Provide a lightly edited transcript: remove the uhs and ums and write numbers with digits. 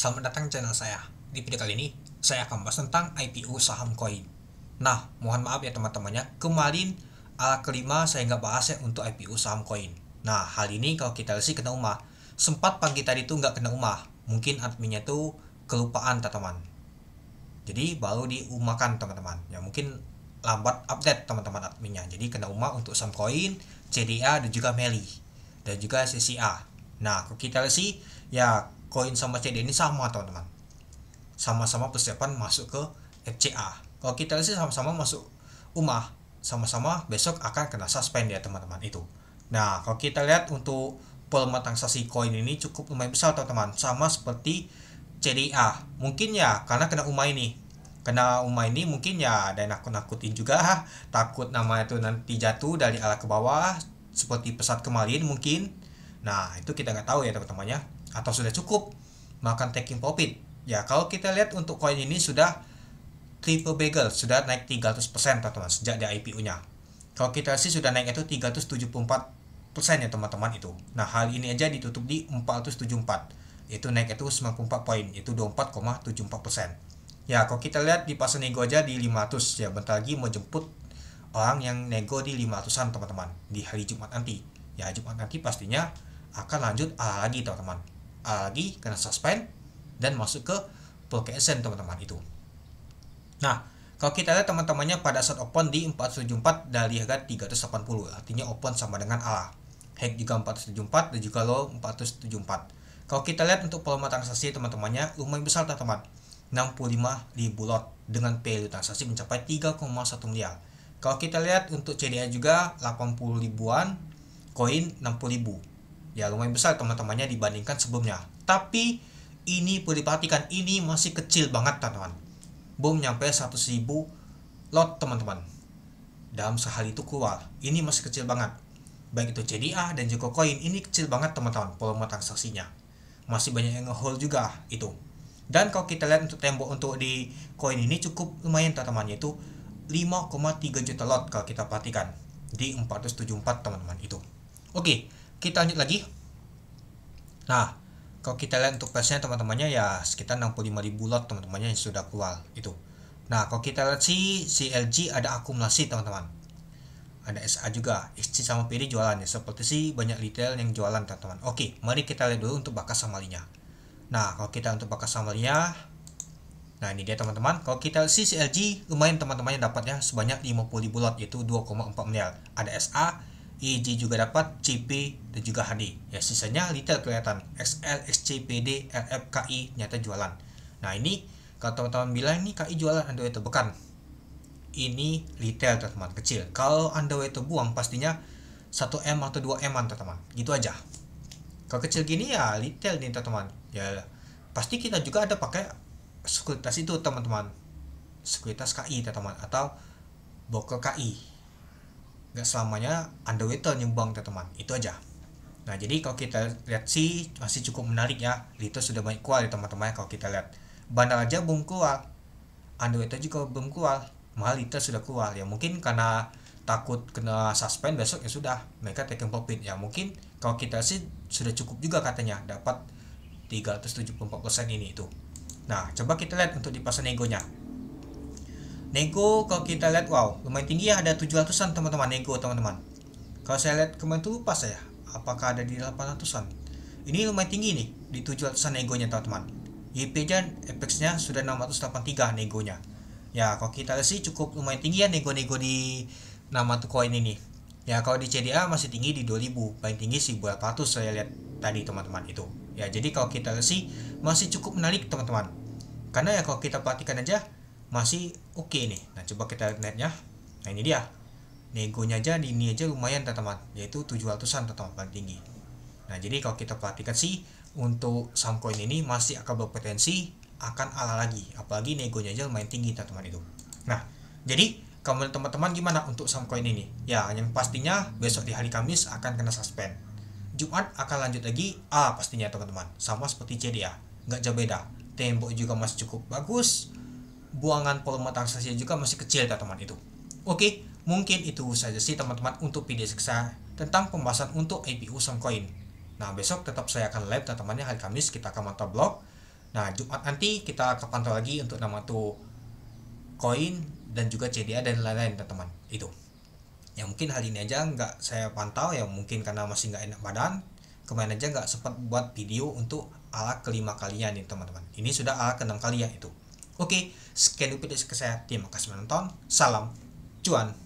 Selamat datang di channel saya. Di video kali ini, saya akan bahas tentang IPO saham koin. Nah, mohon maaf ya teman-temannya, kemarin ala kelima saya nggak bahas ya untuk IPO saham koin. Nah, hal ini kalau kita lihat sih kena umah. Sempat pagi tadi tuh nggak kena umah. Mungkin adminnya tuh kelupaan teman-teman. Jadi baru diumahkan teman-teman. Ya mungkin lambat update teman-teman adminnya. Jadi kena umah untuk saham koin, CDA dan juga Meli. Dan juga CCA. Nah, kalau kita lihat sih ya koin sama CDA ini sama teman-teman, sama-sama persiapan masuk ke FCA. Kalau kita lihat sih sama-sama masuk umah, sama-sama besok akan kena suspend ya teman-teman itu. Nah, kalau kita lihat untuk volume transaksi koin ini cukup lumayan besar teman-teman, sama seperti CDA. Mungkin ya karena kena umah ini mungkin ya ada yang nakut-nakutin juga, takut nama itu nanti jatuh dari ala ke bawah seperti pesat kemarin mungkin. Nah, itu kita nggak tahu ya teman-temannya, atau sudah cukup makan taking profit. Ya, kalau kita lihat untuk koin ini sudah triple bagel, sudah naik 300% teman-teman sejak di IPO-nya. Kalau kita sih sudah naik itu 374% ya teman-teman itu. Nah, hal ini aja ditutup di 474. Itu naik itu 94 poin, itu 24,74%. Ya, kalau kita lihat di pasar nego aja di 500 ya, bentar lagi mau jemput orang yang nego di 500-an teman-teman di hari Jumat nanti. Ya, Jumat nanti pastinya akan lanjut lagi teman-teman, lagi kena suspend dan masuk ke broadcast teman-teman itu. Nah, kalau kita lihat teman-temannya pada saat open di 474 dari harga 380, artinya open sama dengan ala. Hack juga 474 dan juga low 474. Kalau kita lihat untuk volume transaksi teman-temannya lumayan besar teman-teman, 65.000 lot dengan value transaksi mencapai 3,1 miliar. Kalau kita lihat untuk CDA juga 80 ribuan, koin 60.000. Ya lumayan besar teman-temannya dibandingkan sebelumnya. Tapi ini perlu diperhatikan, ini masih kecil banget teman-teman. Belum nyampe 100.000 lot teman-teman. Dalam sehari itu keluar. Ini masih kecil banget. Baik itu CDA dan juga koin, ini kecil banget teman-teman volume transaksinya. Masih banyak yang nge-hold juga itu. Dan kalau kita lihat untuk tembok untuk di koin ini cukup lumayan teman-teman, yaitu 5,3 juta lot kalau kita perhatikan di 474 teman-teman itu. Oke, kita lanjut lagi. Nah, kalau kita lihat untuk price-nya teman-temannya ya sekitar 65.000 lot teman-temannya yang sudah keluar itu. Nah, kalau kita lihat si CLG ada akumulasi teman-teman. Ada SA juga, XC sama PD jualan ya, seperti sih banyak retail yang jualan teman-teman. Oke, mari kita lihat dulu untuk bakas samarinya. Nah, kalau kita untuk bakas samarinya, nah ini dia teman-teman. Kalau kita si CLG lumayan teman-temannya dapatnya sebanyak 50.000 lot, yaitu 2,4 miliar. Ada SA, EG juga dapat, CP dan juga HD. Ya, sisanya retail kelihatan. XL, XC, PD, LF, KI nyata jualan. Nah, ini kalau teman-teman bilang ini KI jualan underweight bukan. Ini retail teman-teman kecil. Kalau underweight buang pastinya 1M atau 2M teman-teman. Gitu aja. Kalau kecil gini ya retail nih teman-teman. Ya pasti kita juga ada pakai sekuritas itu teman-teman. Sekuritas KI teman-teman atau broker KI. Nggak selamanya underweight nyumbang teman-teman, itu aja. Nah, jadi kalau kita lihat sih masih cukup menarik ya, itu sudah banyak keluar ya teman-teman. Kalau kita lihat bandar aja belum keluar, underweight juga belum keluar, malah itu sudah keluar ya. Mungkin karena takut kena suspend besok ya sudah mereka taking profit ya. Mungkin kalau kita sih sudah cukup juga katanya dapat 374% ini itu. Nah, coba kita lihat untuk di pasar negonya. Nego kalau kita lihat wow lumayan tinggi ya, ada 700-an teman-teman nego teman-teman. Kalau saya lihat kemarin tuh lupa saya apakah ada di 800-an. Ini lumayan tinggi nih di 700-an negonya teman-teman. YP aja Apex-nya sudah 683 negonya. Ya kalau kita lihat sih cukup lumayan tinggi ya nego-nego di nama tuh koin ini. Ya kalau di CDA masih tinggi di 2000, paling tinggi 1800 saya lihat tadi teman-teman itu. Ya jadi kalau kita lihat sih masih cukup menarik teman-teman. Karena ya kalau kita perhatikan aja masih oke nih. Nah, coba kita lihat netnya. Nah, ini dia. Negonya aja di ini aja lumayan teman-teman, yaitu 700-an teman-teman paling tinggi. Nah, jadi kalau kita perhatikan sih untuk saham koin ini masih akan berpotensi akan ala lagi, apalagi negonya aja lumayan tinggi teman-teman itu. Nah, jadi kalau teman-teman gimana untuk saham koin ini? Ya, yang pastinya besok di hari Kamis akan kena suspend. Jumat akan lanjut lagi pastinya teman-teman, sama seperti CDA, nggak jauh beda. Tembok juga masih cukup bagus, buangan volume transaksi juga masih kecil teman-teman itu. Oke, mungkin itu saja sih teman-teman untuk video saya tentang pembahasan untuk IPO saham koin. Nah, besok tetap saya akan live teman-teman, hari Kamis kita akan mantap blog Nah, Jumat nanti kita akan pantau lagi untuk nama tuh koin dan juga CDA dan lain-lain teman-teman. Itu yang mungkin hari ini aja nggak saya pantau, ya mungkin karena masih nggak enak badan, kemarin aja nggak sempat buat video untuk ala kelima kalinya nih teman-teman. Ini sudah ala keenam kali ya itu. Oke, sekian dulu video saya, terima kasih menonton, salam cuan.